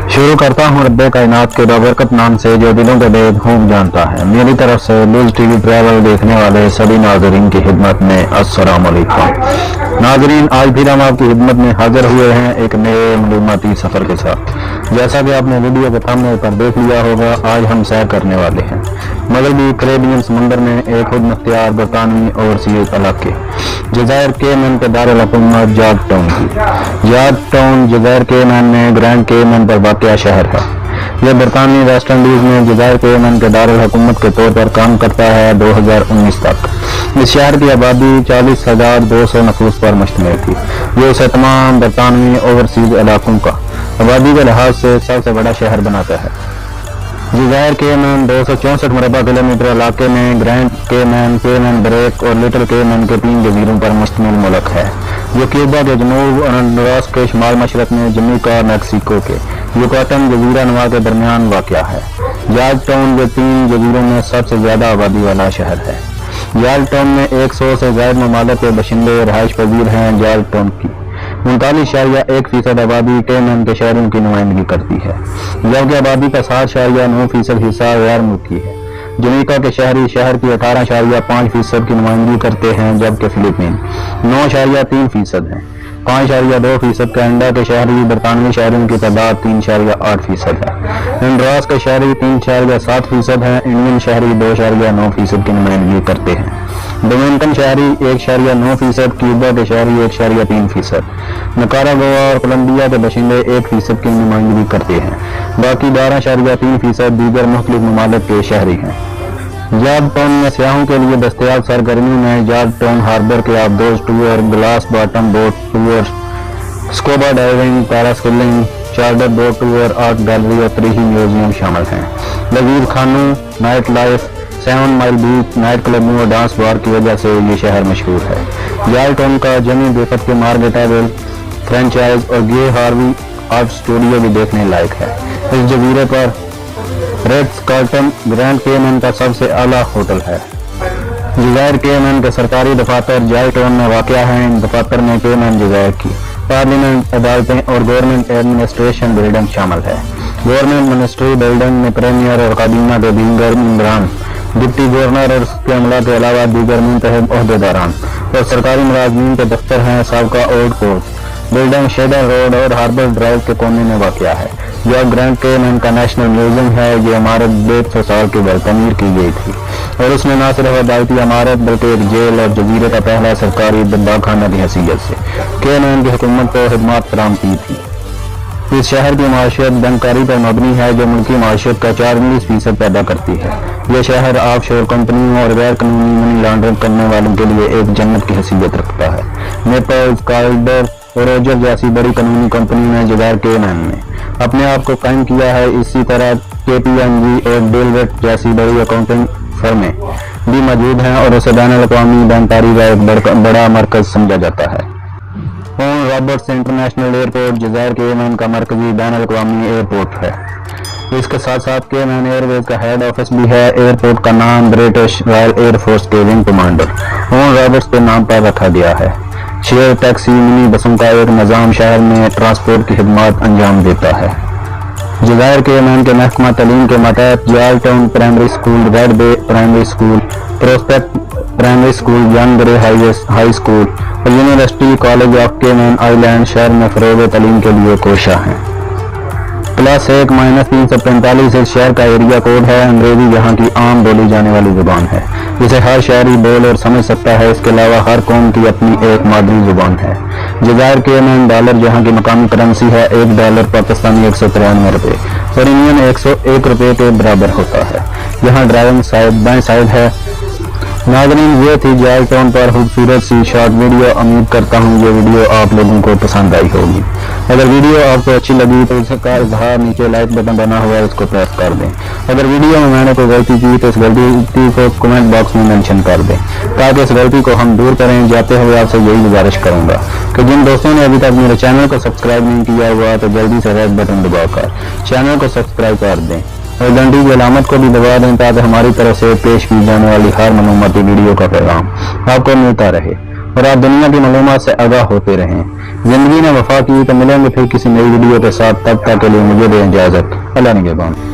شروع کرتا ہوں رب کائنات کے بابرکت نام سے جو دلوں کے بید خوب جانتا ہے۔ میری طرف سے لوز ٹی وی ٹریول دیکھنے والے سبھی ناظرین کی خدمت میں السلام علیکم۔ ناظرین، آج پھر ہم آپ کی خدمت میں حاضر ہوئے ہیں ایک نئے معلوماتی سفر کے ساتھ۔ جیسا کہ آپ نے ویڈیو کے تھمبنیل پر دیکھ لیا ہوگا، آج ہم سیر کرنے والے ہیں مغربی کریبین سمندر میں ایک خود مختار برطانوی اوورسیز علاقے جزائر کیمن کے دارالحکومت جارج ٹاؤن کی۔ جارج ٹاؤن جزائر کیمن میں گرینڈ کیمن پر واقع شہر ہے۔ یہ برطانوی ویسٹ انڈیز میں جزائر کیمن کے دارالحکومت کے طور پر کام کرتا ہے 2019 تک۔ اس شہر کی آبادی 40,200 نفوس پر مشتمل تھی، جو اسے تمام برطانوی اوورسیز علاقوں کا آبادی کے لحاظ سے سب سے بڑا شہر بناتا ہے۔ جزائر کیمن 264 مربع کلومیٹر علاقے میں گرینڈ کیمن، کیمن بریک اور لٹل کیمن کے 3 جزیروں پر مشتمل ملک ہے، جو کیوبا کے جنوب اور ہنڈوراس کے شمال مشرق میں جمیکا میکسیکو کے یوکاٹن جزیرہ نما کے درمیان واقع ہے۔ جارج ٹاؤن کے 3 جزیروں میں سب سے زیادہ آبادی والا شہر ہے۔ جارج ٹاؤن میں 100 سے زائد ممالک کے باشندے رہائش پذیر ہیں۔ جارج ٹاؤن کی 39.1% آبادی کیمن کے شہروں کی نمائندگی کرتی ہے، جبکہ آبادی کا 7.9% حصہ غیر ملکی ہے۔ جمیکا کے شہری شہر کی 18.5% کی نمائندگی کرتے ہیں، جبکہ فلپین 9.3% ہیں۔ 5.2% کینیڈا کے شہری برطانوی شہریوں کی تعداد 3.8% ہے۔ ہنڈوراس کے شہری 3.7% ہیں۔ انڈین شہری 2.9% کی نمائندگی کرتے ہیں۔ ڈومینیکن شہری 1.9%، کیوبا کے شہری 1.3%، نکاراگوا اور کولمبیا کے باشندے 1% کی نمائندگی کرتے ہیں۔ باقی 12.3% دیگر مختلف ممالک کے شہری ہیں۔ جارج ٹاؤن میں سیاحوں کے لیے دستیاب سرگرمیوں میں جارج ٹاؤن ہاربر کے آبدوز tour, glass bottom boat tour, scuba diving, parasailing, charter boat tour, art gallery اور تاریخی میوزیم شامل ہیں۔ لذیذ کھانوں، نائٹ لائف، 7 مائل بیچ، نائٹ کلبوں اور ڈانس بار کی وجہ سے یہ شہر مشہور ہے۔ جارج ٹاؤن کا جیمی بیکر کے مارگیٹاویل فرینچائز اور گے ہاروی آرٹ اسٹوڈیو بھی دیکھنے لائق ہے۔ اس جزیرے پر ریٹس کارلٹن گرینڈ کیمن کا سب سے اعلیٰ ہوٹل ہے۔ جزائر کیمن کے سرکاری دفاتر جارج ٹاؤن میں واقع ہیں۔ ان دفاتر میں کیمن جزائر کی پارلیمنٹ، عدالتیں اور گورنمنٹ ایڈمنسٹریشن بلڈنگ شامل ہے۔ گورنمنٹ منسٹری بلڈنگ میں پریمیئر اور کابینہ کے دیگر ممبران، ڈپٹی گورنر اور اس کے عملہ کے علاوہ دیگر منتخب عہدیداران اور سرکاری ملازمین کے دفتر ہیں۔ سابقہ اولڈ کورٹ بلڈنگ شیڈر روڈ اور ہاربر ڈرائیو کے کونے میں واقع ہے، جو اب گرینڈ کیمن کا نیشنل میوزیم ہے۔ یہ عمارت 150 سال کی بعد تعمیر کی گئی تھی اور اس میں نہ صرف عدالتی عمارت بلکہ ایک جیل اور جزیرے کا پہلا سرکاری دبا خانہ کی حیثیت سے کیمن کی حکومت کو خدمات فراہم کی تھی۔ اس شہر کی معیشت بینکاری پر مبنی ہے، جو ملکی معیشت کا 40% پیدا کرتی ہے۔ یہ شہر آف شور کمپنیوں اور غیر قانونی منی لانڈرنگ کرنے والوں کے لیے ایک جنت کی حیثیت رکھتا ہے۔ نیپلز، کارلڈر اور روجر جیسی بڑی قانونی کمپنیوں نے جزائر کیمن میں اپنے آپ کو قائم کیا ہے۔ اسی طرح KPMG اور ڈیلویٹ جیسی بڑی اکاؤنٹنگ فرمیں بھی موجود ہیں اور اسے بین الاقوامی بینکاری کا ایک بڑا مرکز سمجھا جاتا ہے۔ پورٹ رابرٹس انٹرنیشنل ایئرپورٹ جزائر کیمن کا مرکزی بین الاقوامی ایئرپورٹ ہے۔ اس کے ساتھ ساتھ کیمن ایئر ویز کا ہیڈ آفس بھی ہے۔ ایئرپورٹ کا نام برٹش رائل ایئر فورس کے ونگ کمانڈر پورٹ رابرٹس کے نام پر رکھا گیا ہے۔ شیئر ٹیکسی منی بسوں کا ایک نظام شہر میں ٹرانسپورٹ کی خدمات انجام دیتا ہے۔ جزائر کیمن کے محکمہ تعلیم کے ماتحت George Town Primary School, Red Bay Primary School, Prospect Primary School, John Gray High School اور University College of Cayman Island شہر میں فروغ تعلیم کے لیے کوشاں ہیں۔ +1-345 اس شہر کا ایریا کوڈ ہے۔ انگریزی یہاں کی عام بولی جانے والی زبان ہے، جسے ہر شہری بول اور سمجھ سکتا ہے۔ اس کے علاوہ ہر قوم کی اپنی ایک مادری زبان ہے۔ جزائر کیمن ڈالر یہاں کی مقامی کرنسی ہے۔ $1 پاکستانی 193 روپے اور انڈین 101 روپے کے برابر ہوتا ہے۔ یہاں ڈرائیونگ سائڈ بائیں سائڈ ہے۔ ناظرین، یہ تھی جارج ٹاؤن پر خوبصورت سی شارٹ ویڈیو۔ امید کرتا ہوں یہ ویڈیو آپ لوگوں کو پسند آئی ہوگی۔ اگر ویڈیو آپ کو اچھی لگی تو اس کا اظہار نیچے لائک بٹن بنا ہوا ہے، اس کو پریس کر دیں۔ اگر ویڈیو میں نے کوئی غلطی کی تو اس غلطی کو کمنٹ باکس میں مینشن کر دیں تاکہ اس غلطی کو ہم دور کریں۔ جاتے ہوئے آپ سے یہی گزارش کروں گا کہ جن دوستوں نے ابھی تک میرے چینل کو سبسکرائب نہیں کیا ہوا تو جلدی سے ریڈ بٹن دبا کر چینل کو سبسکرائب کر دیں اور گھنٹی کی علامت کو بھی دبا دیں تاکہ ہماری طرف سے پیش کی جانے والی ہر معلوماتی ویڈیو کا پیغام آپ کو ملتا رہے اور آپ دنیا کی معلومات سے آگاہ ہوتے رہیں۔ زندگی نے وفا کی تو ملیں گے پھر کسی نئی ویڈیو کے ساتھ، تب تک کے لیے مجھے دیں اجازت، اللہ نگہبان۔